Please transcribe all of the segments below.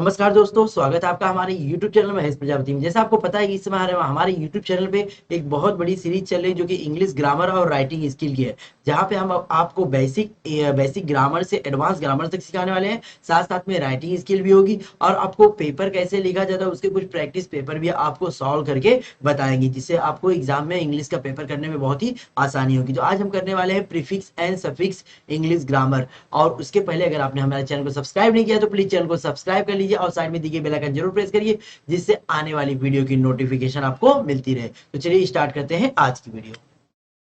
नमस्कार दोस्तों, स्वागत है आपका हमारे YouTube चैनल महेश प्रजापति में। जैसा आपको पता है कि इस समय हमारे YouTube चैनल पे एक बहुत बड़ी सीरीज चल रही है जो कि इंग्लिश ग्रामर और राइटिंग स्किल की है, जहाँ पे हम आपको बेसिक ग्रामर से एडवांस ग्रामर तक सिखाने वाले हैं। साथ साथ में राइटिंग स्किल भी होगी और आपको पेपर कैसे लिखा जाता है उसके कुछ प्रैक्टिस पेपर भी आपको सॉल्व करके बताएंगे, जिससे आपको एग्जाम में इंग्लिश का पेपर करने में बहुत ही आसानी होगी। तो आज हम करने वाले हैं prefix and suffix English grammar. और उसके पहले अगर आपने हमारे चैनल को सब्सक्राइब नहीं किया तो प्लीज चैनल को सब्सक्राइब कर लीजिए और साइड में दी गई बेल आइकन जरूर प्रेस करिए, जिससे आने वाली वीडियो की नोटिफिकेशन आपको मिलती रहे। तो चलिए स्टार्ट करते हैं आज की वीडियो।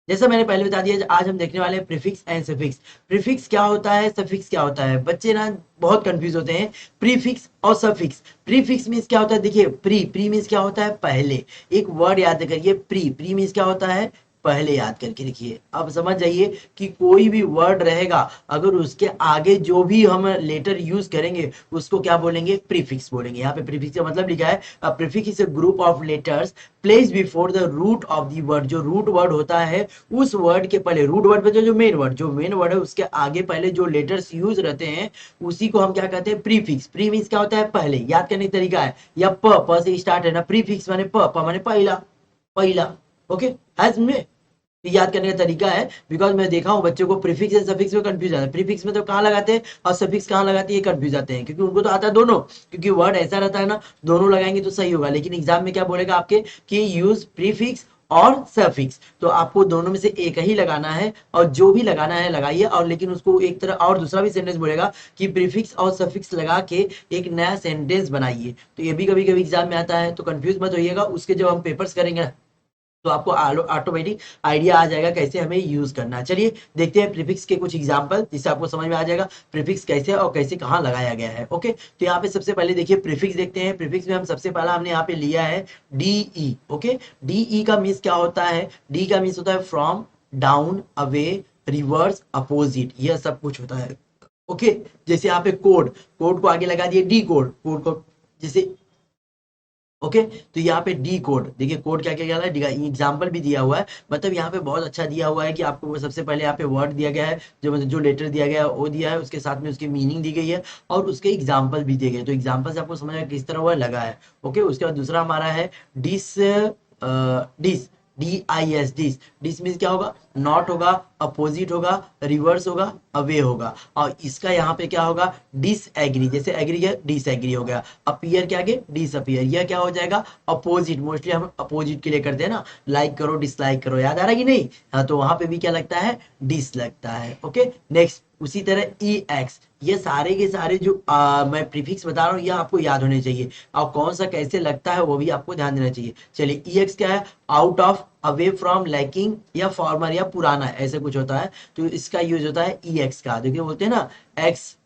जैसा मैंने पहले बता दिया, आज हम देखने वाले हैं प्रीफिक्स एंड सफिक्स। प्रीफिक्स क्या होता है, सफिक्स क्या होता है? बच्चे ना बहुत कंफ्यूज होते हैं प्रीफिक्स और सफिक्स। प्रीफिक्स मींस क्या होता है? देखिए, प्री मींस क्या होता है? पहले। एक वर्ड याद करिए, प्री मींस क्या होता है? पहले। याद करके रखिए। अब समझ जाइए कि कोई भी वर्ड रहेगा, अगर उसके आगे जो भी हम लेटर यूज करेंगे उसको क्या बोलेंगे? प्रीफिक्स बोलेंगे। यहाँ पे प्रीफिक्स का मतलब लिखा है, prefix is a group of letters place before the root of the word. जो रूट वर्ड होता है उस वर्ड के पहले, रूट वर्ड पे जो मेन वर्ड है उसके आगे पहले जो लेटर्स यूज रहते हैं उसी को हम क्या कहते हैं? प्रीफिक्स। प्री मींस क्या होता है? पहले। याद करने का तरीका है, या प से स्टार्ट है ना, प्रीफिक्स माने प माने पहला। पहला। ओके, हैज में याद करने का तरीका है। बिकॉज मैं देखा हूँ बच्चों को प्रीफिक्स एंड सफिक्स में कंफ्यूज जाता है। प्रीफिक्स में तो कहाँ लगाते हैं और सफिक्स कहाँ लगाते हैं, ये कंफ्यूज जाते हैं, क्योंकि उनको तो आता है दोनों। क्योंकि वर्ड ऐसा रहता है ना, दोनों लगाएंगे तो सही होगा। लेकिन एग्जाम में क्या बोलेगा आपके कि यूज प्रीफिक्स और सफिक्स, तो आपको दोनों में से एक ही लगाना है और जो भी लगाना है लगाइए। और लेकिन उसको एक तरह और दूसरा भी सेंटेंस बोलेगा कि प्रीफिक्स और सफिक्स लगा के एक नया सेंटेंस बनाइए। तो ये भी कभी कभी एग्जाम में आता है, तो कंफ्यूज मत होइएगा। उसके जब हम पेपर्स करेंगे तो आपको ऑटोमेटिक आइडिया आ जाएगा कैसे हमें यूज करना है। चलिए देखते हैं प्रीफिक्स के कुछ एग्जांपल, जिससे आपको समझ में आ जाएगा प्रीफिक्स कैसे और कैसे कहाँ लगाया गया है। ओके, तो यहाँ पे सबसे पहले देखिए प्रीफिक्स देखते हैं। प्रीफिक्स में हम सबसे पहला हमने यहाँ पे लिया है डीई। ओके, डीई का मीन्स क्या होता है? डी का मीन्स होता है from, down, away, reverse, opposite, यह सब कुछ होता है। ओके, जैसे यहाँ पे कोड, कोड को आगे लगा दिए डी कोड, कोड को जैसे। ओके, तो यहाँ पे डी कोड देखिए, कोड क्या क्या क्या है, एग्जाम्पल भी दिया हुआ है। मतलब यहाँ पे बहुत अच्छा दिया हुआ है कि आपको वो सबसे पहले यहाँ पे वर्ड दिया गया है, जो मतलब जो लेटर दिया गया है वो दिया है, उसके साथ में उसकी मीनिंग दी गई है और उसके एग्जाम्पल भी दिए गए। तो एग्जाम्पल से आपको समझ में किस तरह वह लगा है। ओके, उसके बाद दूसरा हमारा है dis. Dis, DIS, dis. Dis means क्या होगा? नॉट होगा, अपोजिट होगा, रिवर्स होगा, अवे होगा। और इसका यहाँ पे क्या होगा? डिसएग्री। जैसे एग्री है, डिसएग्री हो गया। अपीयर के आगे डिसअपियर, यह क्या हो जाएगा? अपोजिट। मोस्टली हम अपोजिट के लिए करते हैं ना, लाइक करो डिसलाइक करो, याद आ रहा है कि नहीं? हाँ, तो वहां पे भी क्या लगता है? डिस लगता है। ओके, नेक्स्ट उसी तरह ई एक्स। ये सारे के सारे जो मैं प्रीफिक्स बता रहा हूँ ये आपको याद होने चाहिए, और कौन सा कैसे लगता है वो भी आपको ध्यान देना चाहिए। चलिए, ई एक्स क्या है? Out of, away from, lacking या फॉर्मर या पुराना, ऐसे कुछ होता है। तो इसका यूज होता है ई एक्स का। देखिए बोलते हैं ना x,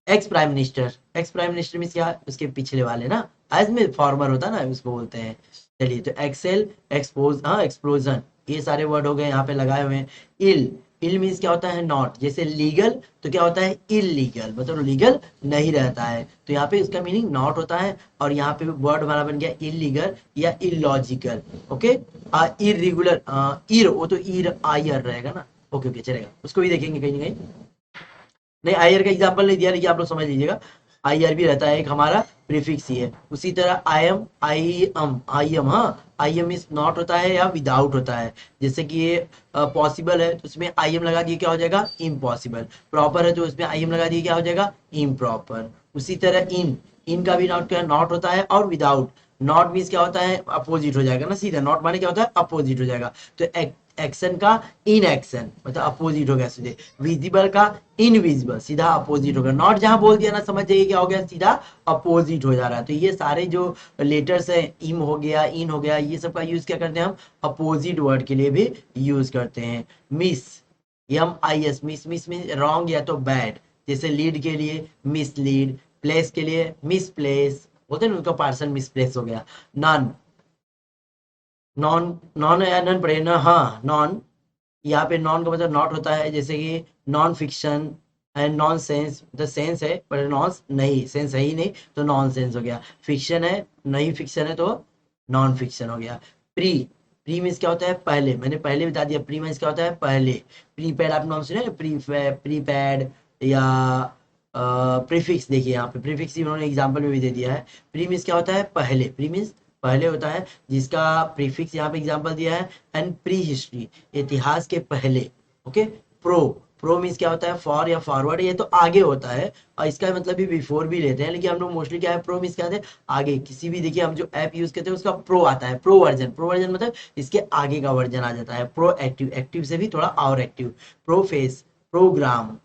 ex prime minister. Ex prime minister means क्या? उसके पिछले वाले ना, एज में फॉर्मर होता है ना, उसको बोलते हैं। चलिए, तो एक्सेल, एक्सपोज, हाँ एक्सप्लोजन, ये सारे वर्ड हो गए यहाँ पे लगाए हुए हैं। इल, इल मीन्स क्या होता है? नॉट। जैसे लीगल, तो क्या होता है? इलीगल, मतलब लीगल नहीं रहता है, तो यहाँ पे इसका मीनिंग नॉट होता है। और यहाँ पे वर्ड हमारा बन गया इलीगल या इलॉजिकल। ओके, इरेगुलर, इर, वो तो इर आयर रहेगा ना। ओके ओके, चलेगा, उसको भी देखेंगे कहीं ना कहीं। नहीं, आईआर का एग्जांपल नहीं दिया, लेकिन आप लोग समझ लीजिएगा। आईआर भी रहता है एक हमारा प्रीफिक्स ही है। उसी तरह आई एम, हाँ, आई एम इज नॉट होता है या विदाउट होता है। जैसे कि ये पॉसिबल है तो उसमें आई एम लगा दिए क्या हो जाएगा? इम्पॉसिबल। प्रॉपर है तो उसमें आई एम लगा दिए क्या हो जाएगा? इम्प्रॉपर। उसी तरह इन, इन का भी नॉट क्या, नॉट होता है और विदाउट। नॉट मीन्स क्या होता है? अपोजिट हो जाएगा ना, सीधा नॉट माने क्या होता है? अपोजिट हो जाएगा। तो एक्शन का इन एक्शन, मतलब अपोजिट हो गया सीधे। विजिबल का इनविजिबल, सीधा अपोजिट हो गया। नॉट जहां बोल दिया ना, समझ जाइए क्या हो गया? सीधा अपोजिट हो जा रहा है। तो ये सारे जो लेटर्स है, इम हो गया, इन हो गया, ये सब का यूज क्या करते हैं हम? अपोजिट वर्ड के लिए भी यूज करते हैं। Miss, MIS, miss, miss mean wrong या तो बैड। जैसे लीड के लिए मिस लीड, प्लेस के लिए मिस प्लेस, बोलते हैं ना, उनका पार्सन मिस प्लेस हो गया। नॉन, नॉन, नॉन या नॉन पढ़े ना, हाँ नॉन। यहाँ पे नॉन का मतलब नॉट होता है, जैसे कि non fiction and non sense, मतलब सेंस है पर नॉन नहीं, सेंस है ही नहीं, तो नॉन सेंस हो गया। फिक्शन है, नहीं फिक्शन है तो नॉन फिक्शन हो गया। प्री, प्री मीन्स क्या होता है? पहले, मैंने पहले बता दिया प्री मीन्स क्या होता है? पहले। प्रीपेड, आप नाम सुने? प्रीपैड या प्रीफिक्स देखिए, यहाँ पे प्रीफिक्स इन्होंने एग्जाम्पल में भी दे दिया है। प्री मीन्स क्या होता है, पहले, प्री मीन्स पहले होता है, जिसका प्रीफिक्स यहाँ पे एग्जाम्पल दिया है, एंड प्री हिस्ट्री, इतिहास के पहले। ओके, प्रो, प्रो मीन्स क्या होता है, फॉर या फॉरवर्ड, ये तो आगे होता है, और इसका मतलब भी बिफोर भी लेते हैं, लेकिन हम लोग मोस्टली क्या है, प्रो मीन्स क्या है, आगे। किसी भी देखिए हम जो ऐप यूज करते हैं उसका प्रो आता है, प्रो वर्जन, प्रो वर्जन मतलब इसके आगे का वर्जन आ जाता है। प्रो एक्टिव, एक्टिव से भी थोड़ा और एक्टिव, प्रोफेस, प्रोग्राम।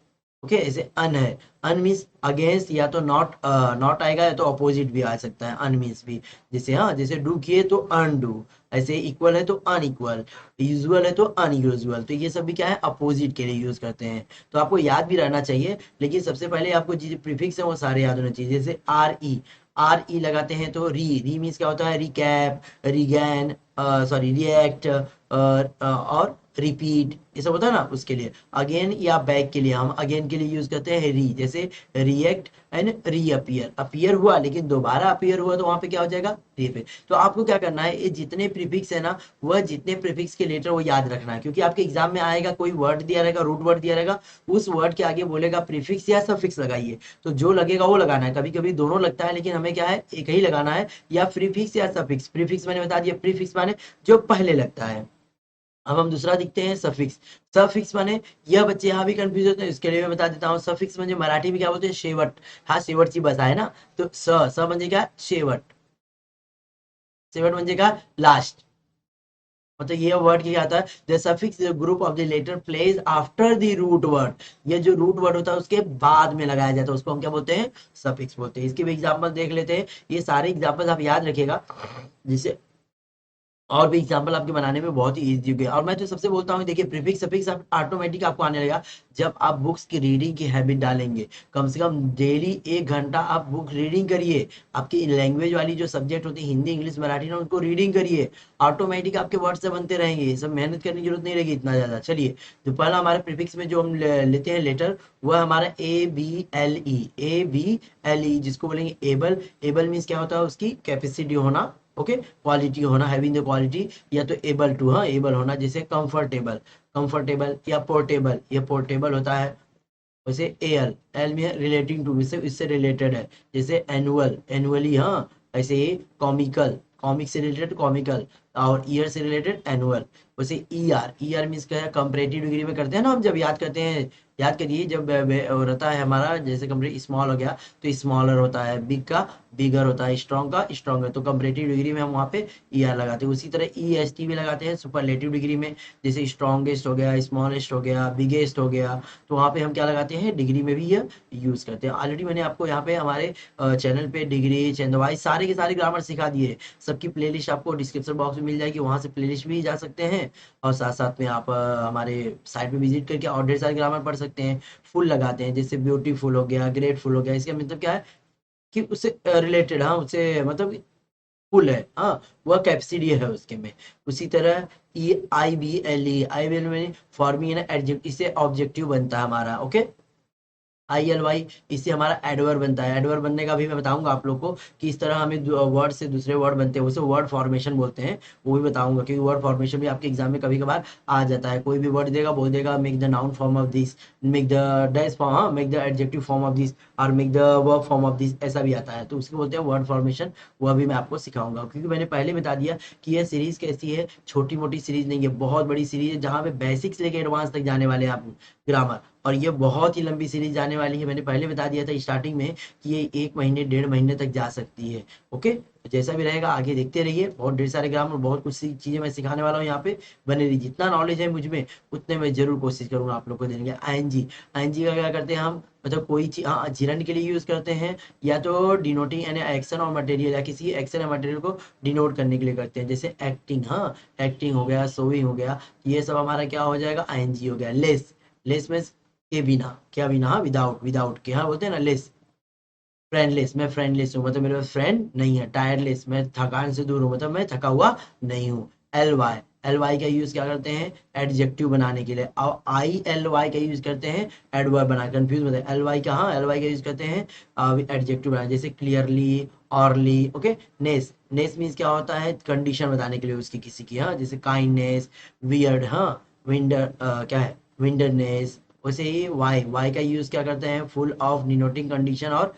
ओके, ऐसे अन है, अन मीन्स अगेंस्ट, या तो नॉट, नॉट आएगा, या तो अपोजिट भी आ सकता है, अन मीन्स भी। जैसे हाँ, जैसे डू किए तो अनडू, ऐसे इक्वल है तो अनइक्वल, यूजुअल है तो अनयूजुअल, तो ये सब भी क्या है, अपोजिट के लिए यूज करते हैं। तो आपको याद भी रहना चाहिए, लेकिन सबसे पहले आपको जो प्रीफिक्स है वो सारे याद होने चाहिए। जैसे आर ई, आर ई लगाते हैं तो री, री मीन्स क्या होता है, रिकैप, रिगैन, सॉरी रिएक्ट, और रिपीट, ये सब होता है ना, उसके लिए। अगेन या बैक के लिए हम अगेन के लिए यूज करते हैं री, जैसे रिएक्ट एंड रीअपियर, अपीयर हुआ लेकिन दोबारा अपीयर हुआ तो वहां पे क्या हो जाएगा, रीअपियर। तो आपको क्या करना है, ये जितने प्रीफिक्स है ना, वह जितने प्रीफिक्स के लेटर वो याद रखना है, क्योंकि आपके एग्जाम में आएगा, कोई वर्ड दिया रहेगा, रूट वर्ड दिया रहेगा, उस वर्ड के आगे बोलेगा प्रीफिक्स या सफिक्स लगाइए, तो जो लगेगा वो लगाना है। कभी कभी दोनों लगता है, लेकिन हमें क्या है, एक ही लगाना है, या प्रीफिक्स या सफिक्स। प्रीफिक्स मैंने बता दिया, प्रीफिक्स माने जो पहले लगता है। अब हम दूसरा देखते हैं, सफिक्स। सफिक्स माने, यह बच्चे यहाँ भी कंफ्यूज होते हैं, इसके लिए मैं बता देता हूँ। सफिक्स म्हणजे मराठी में क्या बोलते हैं, शेवट, हाँ शेवटची बसा है ना, तो स म्हणजे क्या, शेवट, शेवट म्हणजे का, लास्ट। मतलब ये वर्ड क्या आता है, the suffix group of the letter place after the root word, ये जो रूट वर्ड होता है उसके बाद में लगाया जाता है, उसको हम क्या बोलते हैं, सफिक्स बोलते हैं। इसके भी एग्जांपल देख लेते हैं, ये सारे एग्जांपल आप याद रखिएगा, जिससे और भी एग्जाम्पल आपके बनाने में बहुत ही ईजी हो गया। और मैं तो सबसे बोलता हूँ, देखिए प्रीफिक्स सफिक्स ऑटोमेटिक आपको आने लगेगा जब आप बुक्स की रीडिंग की हैबिट डालेंगे। कम से कम डेली 1 घंटा आप बुक रीडिंग करिए, आपकी लैंग्वेज वाली जो सब्जेक्ट होती है, हिंदी इंग्लिश मराठी ना, उनको रीडिंग करिए, ऑटोमेटिक आपके वर्ड से बनते रहेंगे, ये सब मेहनत करने की जरूरत नहीं रहेगी इतना ज्यादा। चलिए, तो पहला हमारे प्रीफिक्स में जो हम लेते हैं लेटर, वह हमारा A B L E, A B L E, जिसको बोलेंगे एबल। एबल मीन्स क्या होता है, उसकी कैपेसिटी होना, ओके, क्वालिटी होना, हैविंग द क्वालिटी, या तो एबल टू, हाँ एबल होना। जैसे कंफर्टेबल, कंफर्टेबल, या पोर्टेबल, ये पोर्टेबल होता है। वैसे एल, एल में रिलेटिंग टू, इससे इससे रिलेटेड है। जैसे एनुअल, एनुअली, हाँ। ऐसे ही कॉमिकल, कॉमिक से रिलेटेड कॉमिकल, और ईयर से रिलेटेड एनुअल। वैसे E R, E R means क्या है, कंपैरेटिव डिग्री में करते हैं ना हम, जब याद करते हैं, याद करिए, जब रहता है हमारा, जैसे कंपैरेटिव स्मॉल हो गया तो स्मॉलर होता है, बिग का बिगर होता है, स्ट्रॉन्ग का स्ट्रॉन्गर, तो कंपैरेटिव डिग्री में हम वहाँ पे ई आर लगाते हैं। उसी तरह ई एस टी भी लगाते हैं सुपरलेटिव डिग्री में, जैसे स्ट्रॉन्गेस्ट हो गया, स्मॉलेस्ट हो गया, बिगेस्ट हो गया, तो वहाँ पे हम क्या लगाते हैं, डिग्री में भी यह यूज करते हैं। ऑलरेडी मैंने आपको यहाँ पे हमारे चैनल पे डिग्री, चंदवाई, सारे के सारे ग्रामर सिखा दिए। सबकी प्लेलिस्ट आपको डिस्क्रिप्शन बॉक्स में मिल जाएगी, वहाँ से प्लेलिस्ट भी जा सकते हैं, और साथ साथ में आप हमारे साइट पे विजिट करके और ढेर सारे ग्रामर पढ़ सकते हैं। फुल लगाते हैं, जैसे ब्यूटीफुल हो गया, ग्रेटफुल हो गया, इसका मतलब क्या है कि उससे रिलेटेड, हाँ उससे मतलब फुल है, हाँ वह कैपेसिटी है उसके में। उसी तरह ई आई बी एल ई, आई बी एल में फॉर्मी है ना, एडजेक्टिव, इससे ऑब्जेक्टिव बनता है हमारा, ओके। आई एल वाई, इससे हमारा एडवर्ब बनता है। एडवर्ब बनने का भी मैं बताऊंगा आप लोग को, कि इस तरह हमें वर्ड से दूसरे वर्ड बनते हैं, उसे वर्ड फॉर्मेशन बोलते हैं, वो भी बताऊंगा, क्योंकि वर्ड फॉर्मेशन भी आपके एग्जाम में कभी कभार आ जाता है। कोई भी वर्ड देगा, बोल देगा make the noun form of this, make the dash form, हाँ make the adjective form of this, और make the verb form of this, ऐसा भी आता है, तो उसको बोलते हैं वर्ड फॉर्मेशन। वह भी मैं आपको सिखाऊंगा, क्योंकि मैंने पहले बता दिया कि यह सीरीज कैसी है, छोटी मोटी सीरीज नहीं है, बहुत बड़ी सीरीज है, जहाँ पे बेसिक से लेकर एडवांस तक जाने वाले हैं आप ग्रामर। और ये बहुत ही लंबी सीरीज जाने वाली है, मैंने पहले बता दिया था स्टार्टिंग में कि ये 1 महीने 1.5 महीने तक जा सकती है, ओके। तो जैसा भी रहेगा आगे देखते रहिए, बहुत ढेर सारे ग्रामर, बहुत कुछ चीजें मैं सिखाने वाला हूँ यहाँ पे, बने रहिए। जितना नॉलेज है मुझ में उतने मैं जरूर कोशिश करूंगा आप लोग को देने की। आईएनजी, आईएनजी का क्या करते हैं हम, मतलब कोई चीज, हाँ जिरन के लिए यूज करते हैं, या तो डिनोटिंग यानी एक्शन और मटेरियल, या किसी एक्शन या मटेरियल को डिनोट करने के लिए करते हैं, जैसे एक्टिंग, हाँ एक्टिंग हो गया, सोइंग हो गया, ये सब हमारा क्या हो जाएगा, आईएनजी हो गया। लेस, लेस में के बिना, क्या बिना, हाँ विदाउट, विदाउट के, हाँ बोलते हैं ना लेस। फ्रेंडलेस, मैं फ्रेंडलेस हूँ, मतलब मेरे पास फ्रेंड नहीं है। टायरलेस, मैं थकान से दूर हूँ, मतलब मैं थका हुआ नहीं हूँ। एल वाई, एल वाई का यूज क्या करते हैं, एडजेक्टिव बनाने के लिए, और आई एल वाई का यूज करते हैं एडवर्ब बना, कंफ्यूज मत, एल वाई का, हाँ एल वाई का यूज करते हैं एडजेक्टिव बनाने, जैसे क्लियरली, ऑरली, ओके। नेस, नेस मीन्स क्या होता है, कंडीशन बताने के लिए उसकी, किसी की, हाँ जैसे काइंडनेस, वियर्ड, हाँ विंडर, क्या है विंडरनेस, वैसे ही वाई का यूज क्या करते हैं, फुल ऑफ डिनोटिंग कंडीशन और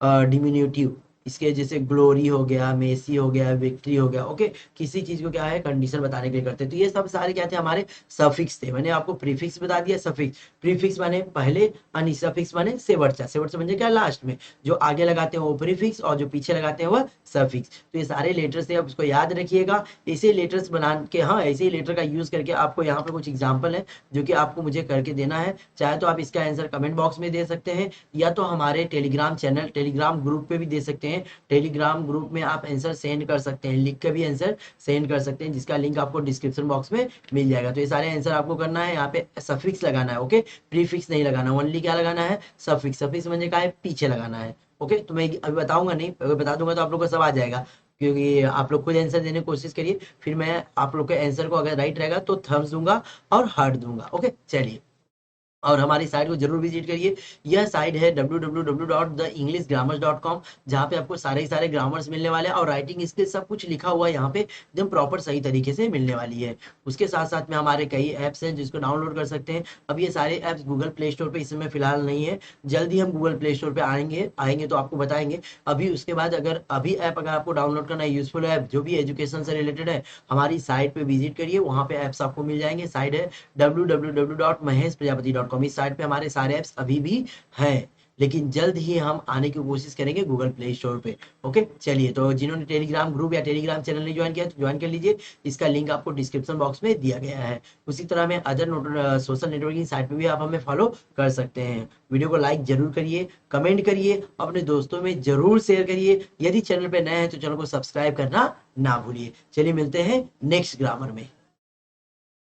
डिमिन्यूटिव, इसके जैसे ग्लोरी हो गया, मेसी हो गया, विक्ट्री हो गया, ओके, किसी चीज को क्या है कंडीशन बताने के लिए करते हैं। तो ये सब सारे क्या थे, हमारे सफिक्स थे। मैंने आपको प्रीफिक्स बता दिया, सफिक्स, प्रीफिक्स माने पहले, अनि सफिक्स माने सेवर्चा, सेवर्चा म्हणजे क्या, लास्ट में जो आगे लगाते हैं वो प्रीफिक्स और जो पीछे लगाते हैं वह सफिक्स। तो ये सारे लेटर्स थे, आप उसको याद रखिएगा। ऐसे लेटर्स बना के, हाँ ऐसे ही लेटर का यूज करके आपको यहाँ पर कुछ एग्जाम्पल है जो कि आपको मुझे करके देना है। चाहे तो आप इसका आंसर कमेंट बॉक्स में दे सकते हैं, या तो हमारे टेलीग्राम चैनल, टेलीग्राम ग्रुप पे भी दे सकते हैं। टेलीग्राम ग्रुप में आप आंसर सेंड कर सकते हैं, लिख के भी आंसर सेंड कर सकते हैं, जिसका लिंक आपको डिस्क्रिप्शन बॉक्स में मिल जाएगा। तो ये सारे आंसर आपको करना है, यहाँ पे सफिक्स लगाना है, ओके, प्रीफिक्स नहीं लगाना, ओनली क्या लगाना है, सफिक्स। सफिक्स म्हणजे क्या है, पीछे लगाना है, ओके। तो मैं अभी बताऊंगा नहीं, अगर बता दूंगा तो आप लोग को सब आ जाएगा, क्योंकि आप लोग खुद आंसर देने की कोशिश करिए, फिर मैं आप लोग के आंसर को अगर राइट रहेगा तो थम्स दूंगा और हार्ट दूंगा, ओके। चलिए, और हमारी साइट को जरूर विजिट करिए। यह साइट है www.theenglishgrammars.com, जहाँ पे आपको सारे ही सारे ग्रामर्स मिलने वाले हैं और राइटिंग स्किल सब कुछ लिखा हुआ है यहाँ पे, एकदम प्रॉपर सही तरीके से मिलने वाली है। उसके साथ साथ में हमारे कई ऐप्स हैं जिसको डाउनलोड कर सकते हैं। अब ये सारे ऐप्स गूगल प्ले स्टोर पे इस समय फिलहाल नहीं है, जल्दी हम गूगल प्ले स्टोर पे आएंगे आएंगे तो आपको बताएंगे। अभी उसके बाद अगर अभी ऐप अगर आपको डाउनलोड करना है, यूजफुल ऐप जो भी एजुकेशन से रिलेटेड है, हमारी साइट पे विजिट करिए, वहाँ पे ऐप्स आपको मिल जाएंगे। साइट है www.maheshprajapati.com। इस साइट पे हमारे सारे ऐप्स अभी भी हैं, लेकिन जल्द ही हम आने की कोशिश करेंगे गूगल प्ले स्टोर पे, ओके। चलिए, तो जिन्होंने टेलीग्राम ग्रुप या टेलीग्राम चैनल नहीं ज्वाइन किया तो ज्वाइन कर लीजिए, इसका लिंक आपको डिस्क्रिप्शन बॉक्स में दिया गया है। उसी तरह में अदर सोशल नेटवर्किंग साइट पे भी आप हमें फॉलो कर सकते हैं। वीडियो को लाइक जरूर करिए, कमेंट करिए, अपने दोस्तों में जरूर शेयर करिए। यदि चैनल पे नए हैं तो चैनल को सब्सक्राइब करना ना भूलिए। चलिए, मिलते हैं नेक्स्ट ग्रामर में।